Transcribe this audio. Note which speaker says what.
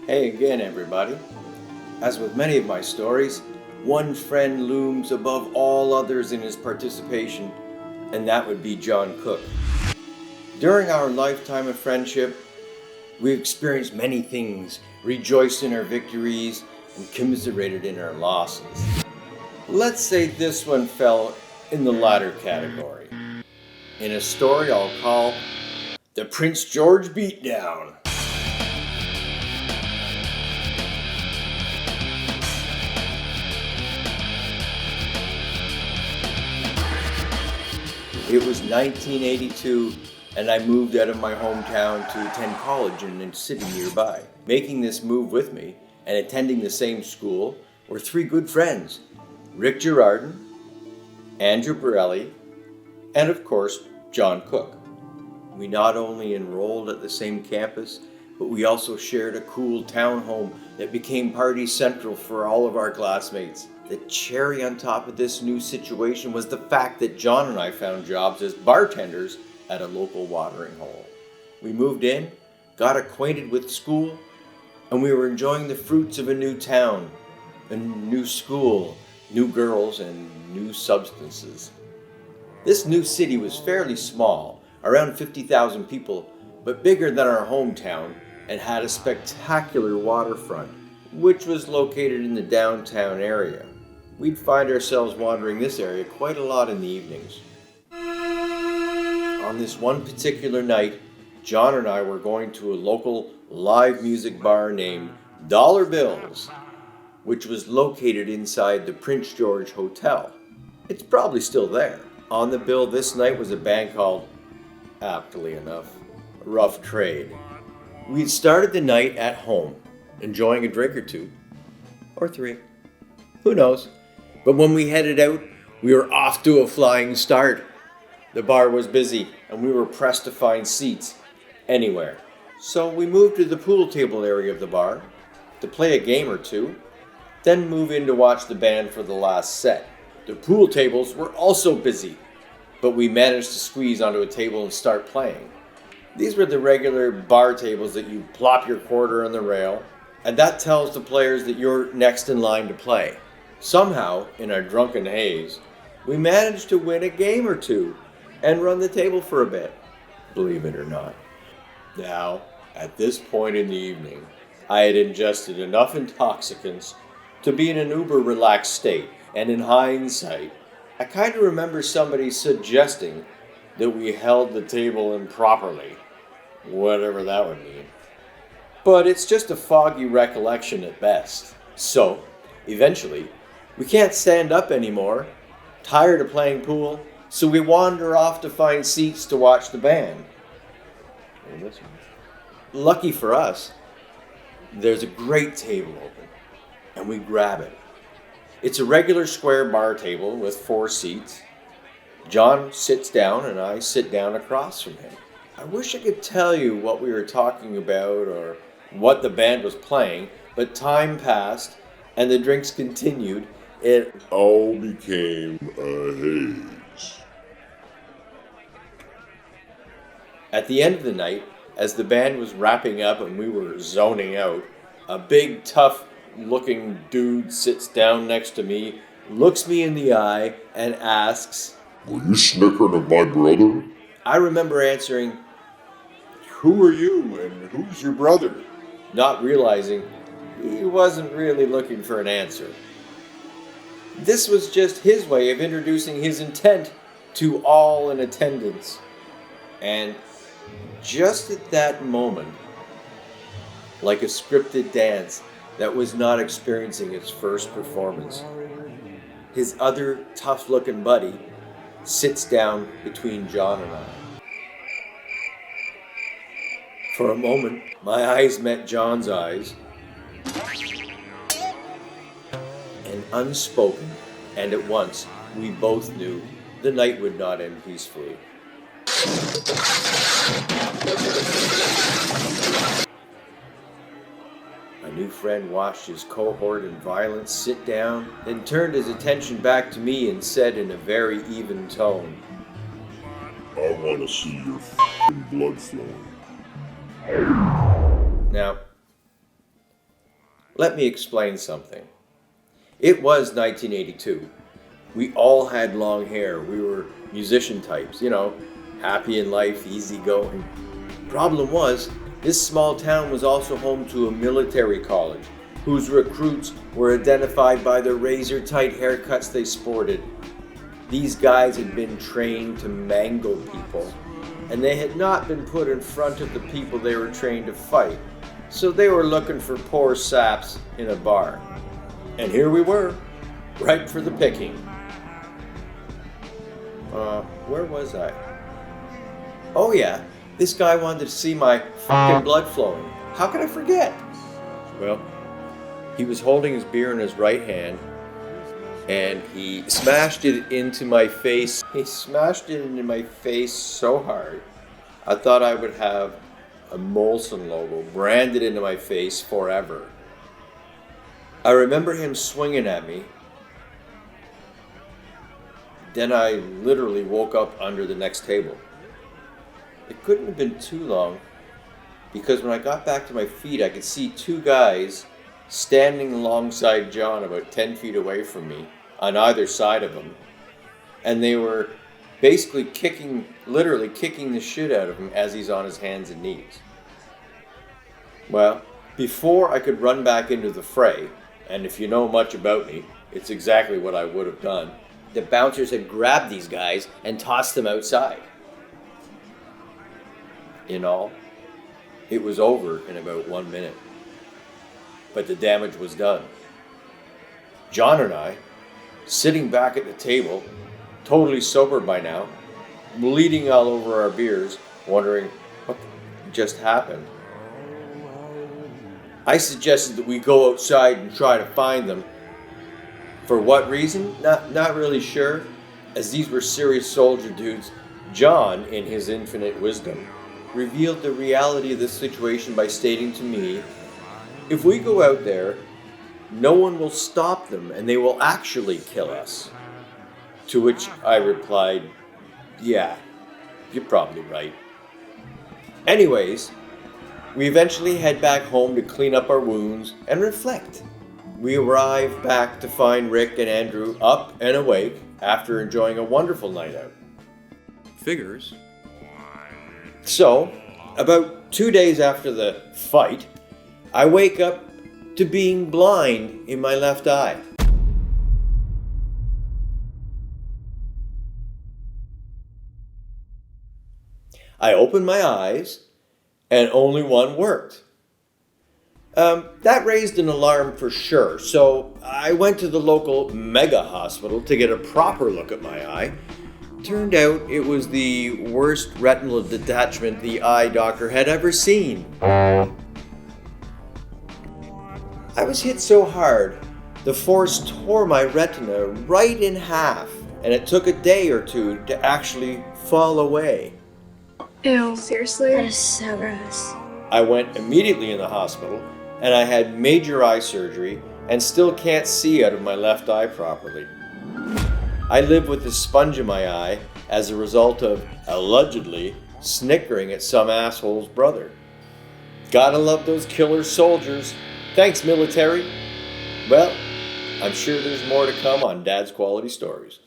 Speaker 1: Hey again, everybody. As with many of my stories, one friend looms above all others in his participation, and that would be John Cooke. During our lifetime of friendship, we've experienced many things, rejoiced in our victories, and commiserated in our losses. Let's say this one fell in the latter category, in a story I'll call the Prince George Beatdown. It was 1982, and I moved out of my hometown to attend college in a city nearby. Making this move with me and attending the same school were three good friends, Rick Girardin, Andrew Borelli, and of course, John Cooke. We not only enrolled at the same campus, but we also shared a cool townhome that became party central for all of our classmates. The cherry on top of this new situation was the fact that John and I found jobs as bartenders at a local watering hole. We moved in, got acquainted with school, and we were enjoying the fruits of a new town, a new school, new girls, and new substances. This new city was fairly small, around 50,000 people, but bigger than our hometown, and had a spectacular waterfront, which was located in the downtown area. We'd find ourselves wandering this area quite a lot in the evenings. On this one particular night, John and I were going to a local live music bar named Dollar Bills, which was located inside the Prince George Hotel. It's probably still there. On the bill this night was a band called, aptly enough, Rough Trade. We'd started the night at home, enjoying a drink or two, or three, who knows. But when we headed out, we were off to a flying start. The bar was busy, and we were pressed to find seats anywhere. So we moved to the pool table area of the bar to play a game or two, then move in to watch the band for the last set. The pool tables were also busy, but we managed to squeeze onto a table and start playing. These were the regular bar tables that you plop your quarter on the rail, and that tells the players that you're next in line to play. Somehow, in our drunken haze, we managed to win a game or two and run the table for a bit, believe it or not. Now, at this point in the evening, I had ingested enough intoxicants to be in an uber relaxed state, and in hindsight, I kind of remember somebody suggesting that we held the table improperly, whatever that would mean. But it's just a foggy recollection at best. So, eventually, we can't stand up anymore, tired of playing pool, so we wander off to find seats to watch the band. Lucky for us, there's a great table open, and we grab it. It's a regular square bar table with 4 seats. John sits down, and I sit down across from him. I wish I could tell you what we were talking about or what the band was playing, but time passed, and the drinks continued. It
Speaker 2: all became a haze.
Speaker 1: At the end of the night, as the band was wrapping up and we were zoning out, a big, tough-looking dude sits down next to me, looks me in the eye, and asks,
Speaker 2: "Were you snickering at my brother?"
Speaker 1: I remember answering,
Speaker 2: "Who are you and who's your brother?"
Speaker 1: not realizing he wasn't really looking for an answer. This was just his way of introducing his intent to all in attendance. And just at that moment, like a scripted dance that was not experiencing its first performance, his other tough-looking buddy sits down between John and I. For a moment, my eyes met John's eyes, and unspoken, and at once, we both knew the night would not end peacefully. My new friend watched his cohort in violence sit down, then turned his attention back to me and said in a very even tone,
Speaker 2: "I want to see your f***ing blood flowing."
Speaker 1: Now, Let me explain something. It was 1982. We all had long hair. We were musician types, happy in life, easygoing. Problem was, this small town was also home to a military college, whose recruits were identified by the razor-tight haircuts they sported. These guys had been trained to mangle people, and they had not been put in front of the people they were trained to fight, so they were looking for poor saps in a bar. And here we were, ripe for the picking. Where was I? Oh yeah, this guy wanted to see my fucking blood flowing. How could I forget? Well, he was holding his beer in his right hand, and he smashed it into my face. He smashed it into my face so hard, I thought I would have a Molson logo branded into my face forever. I remember him swinging at me. Then I literally woke up under the next table. It couldn't have been too long, because when I got back to my feet, I could see two guys standing alongside John about 10 feet away from me, on either side of him. And they were basically literally kicking the shit out of him as he's on his hands and knees. Well, before I could run back into the fray, and if you know much about me, it's exactly what I would have done, the bouncers had grabbed these guys and tossed them outside. In all, it was over in about 1 minute. But the damage was done. John and I, sitting back at the table, totally sober by now, bleeding all over our beers, wondering what just happened. I suggested that we go outside and try to find them. For what reason? Not really sure. As these were serious soldier dudes, John, in his infinite wisdom, revealed the reality of the situation by stating to me, if we go out there, no one will stop them and they will actually kill us. To which I replied, yeah, you're probably right. Anyways, we eventually head back home to clean up our wounds and reflect. We arrive back to find Rick and Andrew up and awake after enjoying a wonderful night out. Figures. So, about 2 days after the fight, I wake up to being blind in my left eye. I opened my eyes, and only one worked. That raised an alarm for sure, so I went to the local mega hospital to get a proper look at my eye. Turned out it was the worst retinal detachment the eye doctor had ever seen. I was hit so hard, the force tore my retina right in half, and it took a day or two to actually fall away.
Speaker 3: Ew, seriously?
Speaker 4: That is so gross.
Speaker 1: I went immediately in the hospital, and I had major eye surgery and still can't see out of my left eye properly. I live with a sponge in my eye as a result of, allegedly, snickering at some asshole's brother. Gotta love those killer soldiers. Thanks, military. Well, I'm sure there's more to come on Dad's Quality Stories.